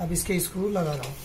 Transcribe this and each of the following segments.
अब इसके स्क्रू लगा रहा हूँ।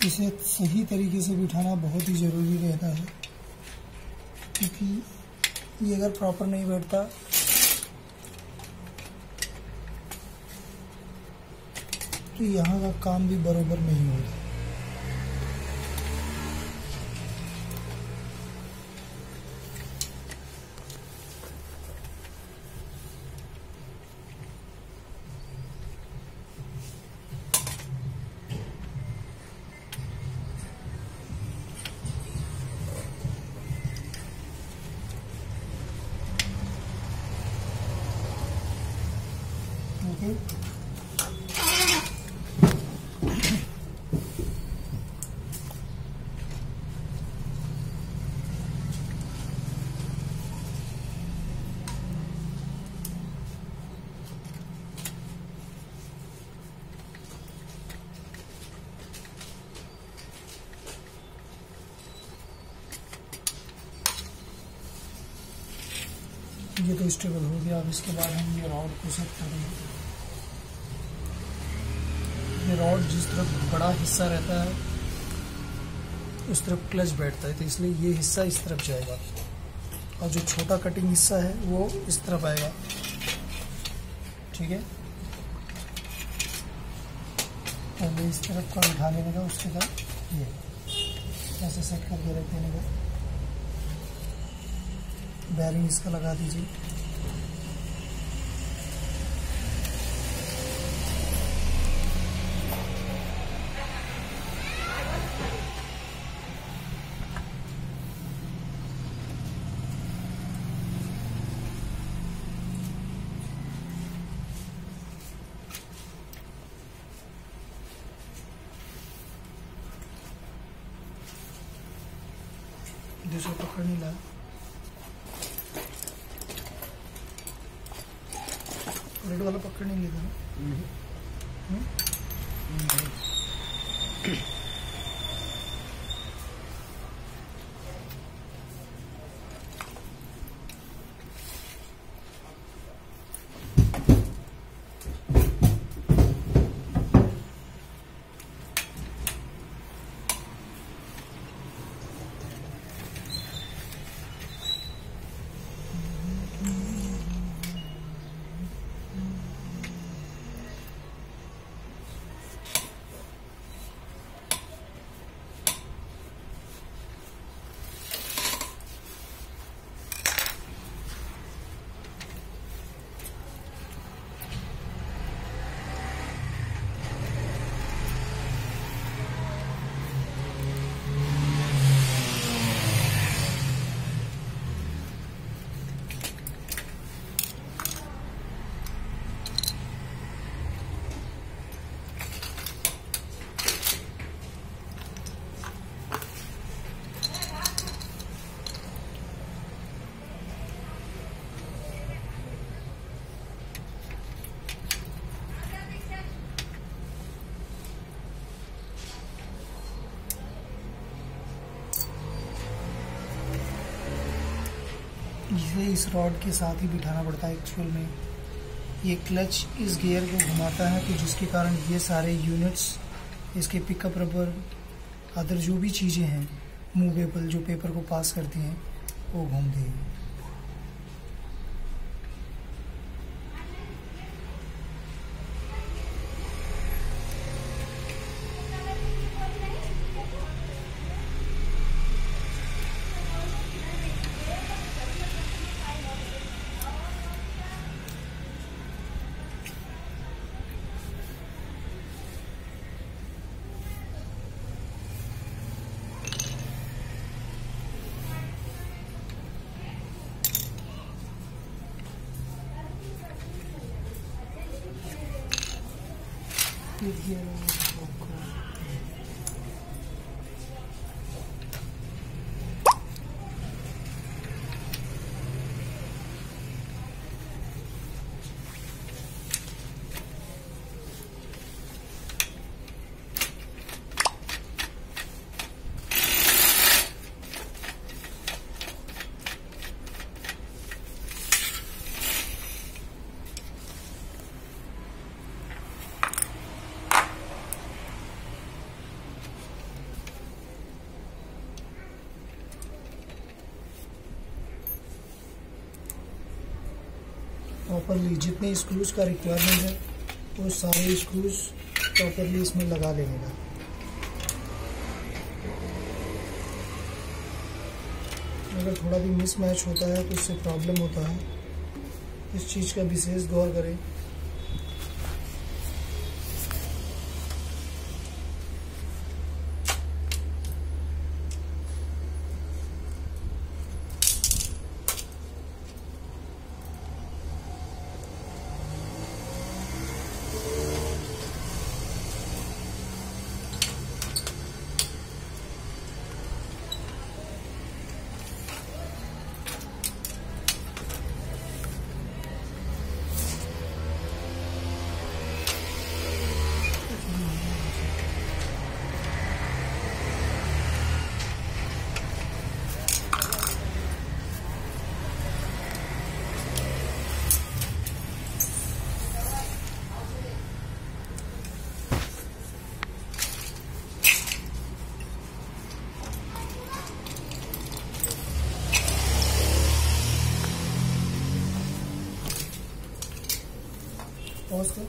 इसे सही तरीके से बिठाना बहुत ही ज़रूरी रहता है, क्योंकि ये अगर प्रॉपर नहीं बैठता तो यहाँ का काम भी बराबर नहीं होता। ओके, ये तो स्टेबल हो गया। अब इसके बाद हम ये रॉड को सेट करेंगे। ये रॉड जिस तरफ बड़ा हिस्सा रहता है उस तरफ क्लच बैठता है, तो इसलिए ये हिस्सा इस तरफ जाएगा और जो छोटा कटिंग हिस्सा है वो इस तरफ आएगा। ठीक है, पहले इस तरफ का उठा लेने का, उसके बाद ये ऐसे सेट करके रख देने का। बैरिंग इसका लगा दीजिए। दूसरा पकड़ नहीं ला, रेड वाला पकड़ नहीं लेता ना। इसे इस रॉड के साथ ही बिठाना पड़ता है। एक्चुअल में ये क्लच इस गियर को घुमाता है, तो जिसके कारण ये सारे यूनिट्स, इसके पिकअप रबर, अदर जो भी चीज़ें हैं मूवेबल जो पेपर को पास करती हैं वो घूमती हैं। स्विच गियर प्रॉपरली जितने स्क्रूज का रिक्वायरमेंट है वो सारे स्क्रूज प्रॉपरली इसमें लगा लेने का। अगर थोड़ा भी मिसमैच होता है तो उससे प्रॉब्लम होता है, इस चीज़ का विशेष गौर करें। पॉज कर।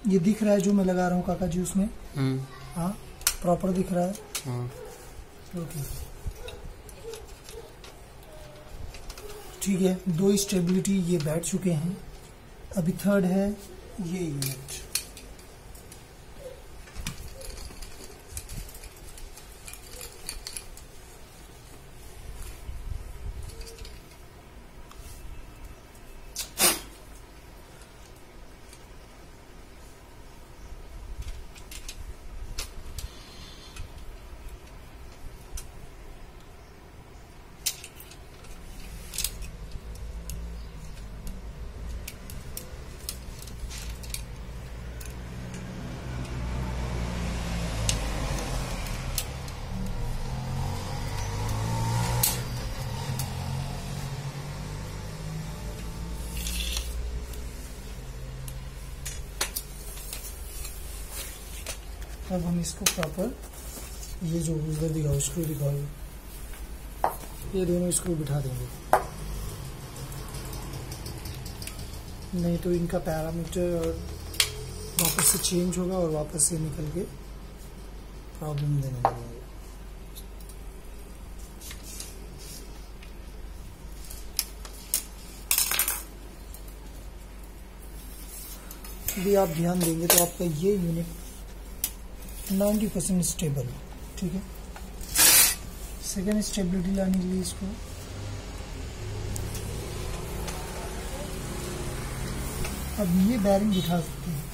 ये दिख रहा है जो मैं लगा रहा हूँ काका जी उसमें? हाँ, प्रॉपर दिख रहा है। हाँ। ओके, ठीक है। 2 स्टेबिलिटी ये बैठ चुके हैं। अभी थर्ड है ये यूनिट। अब हम इसको प्रॉपर, ये जो उधर दिखाओ, स्क्रू दिखाओ, ये दोनों स्क्रू बिठा देंगे, नहीं तो इनका पैरामीटर और वापस से चेंज होगा और वापस से निकल के प्रॉब्लम देने लगेगा। यदि आप ध्यान देंगे तो आपका ये यूनिट 90% स्टेबल है, ठीक है। सेकेंड स्टेबिलिटी लाने के लिए इसको अब ये बैरिंग बिठा सकते हैं।